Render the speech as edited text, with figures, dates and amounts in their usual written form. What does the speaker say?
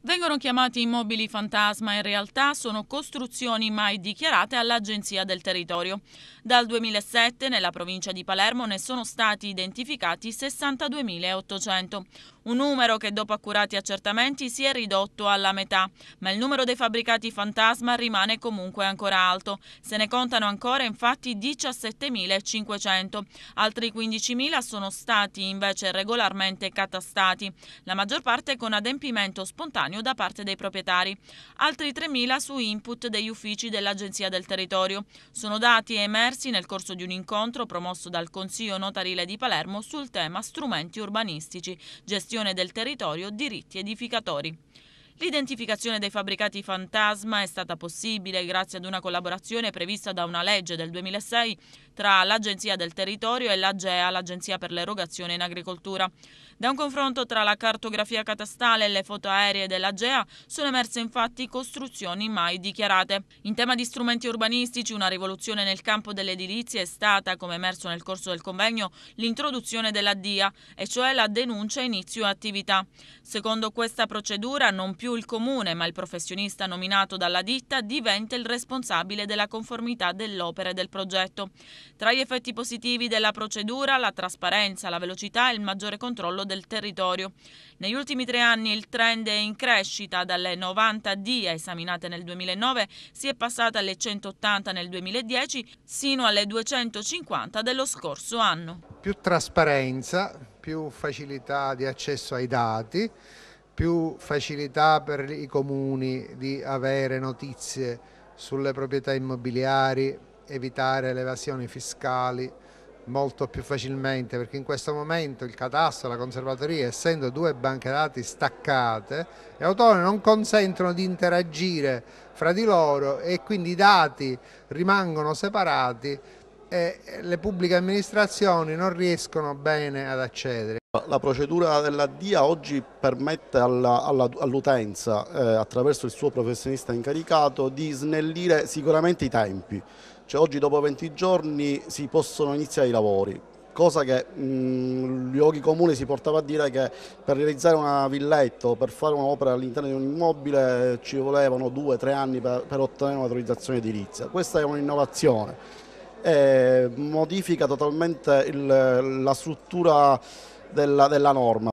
Vengono chiamati immobili fantasma, in realtà sono costruzioni mai dichiarate all'Agenzia del Territorio. Dal 2007 nella provincia di Palermo ne sono stati identificati 62.800, un numero che dopo accurati accertamenti si è ridotto alla metà, ma il numero dei fabbricati fantasma rimane comunque ancora alto. Se ne contano ancora infatti 17.500, altri 15.000 sono stati invece regolarmente catastati, la maggior parte con adempimento spontaneo da parte dei proprietari, altri 3.000 su input degli uffici dell'Agenzia del Territorio. Sono dati emersi nel corso di un incontro promosso dal Consiglio Notarile di Palermo sul tema strumenti urbanistici, gestione del territorio, diritti edificatori. L'identificazione dei fabbricati fantasma è stata possibile grazie ad una collaborazione prevista da una legge del 2006 tra l'Agenzia del Territorio e l'AGEA, l'Agenzia per l'Erogazione in Agricoltura. Da un confronto tra la cartografia catastale e le foto aeree dell'AGEA sono emerse infatti costruzioni mai dichiarate. In tema di strumenti urbanistici, una rivoluzione nel campo dell'edilizia è stata, come emerso nel corso del convegno, l'introduzione della DIA, e cioè la denuncia inizio attività. Secondo questa procedura, non più il comune, ma il professionista nominato dalla ditta diventa il responsabile della conformità dell'opera e del progetto. Tra gli effetti positivi della procedura, la trasparenza, la velocità e il maggiore controllo del territorio. Negli ultimi 3 anni il trend è in crescita, dalle 90 DIA esaminate nel 2009 si è passata alle 180 nel 2010 sino alle 250 dello scorso anno. Più trasparenza, più facilità di accesso ai dati, più facilità per i comuni di avere notizie sulle proprietà immobiliari, evitare le evasioni fiscali molto più facilmente, perché in questo momento il catasto e la conservatoria, essendo 2 banche dati staccate e autonome, non consentono di interagire fra di loro e quindi i dati rimangono separati e le pubbliche amministrazioni non riescono bene ad accedere. La procedura della DIA oggi permette all'utenza, attraverso il suo professionista incaricato, di snellire sicuramente i tempi. Cioè, oggi dopo 20 giorni si possono iniziare i lavori, cosa che i luoghi comuni si portava a dire che per realizzare una villetta o per fare un'opera all'interno di un immobile ci volevano 2-3 anni per ottenere un'autorizzazione edilizia. Questa è un'innovazione. Modifica totalmente la struttura della norma.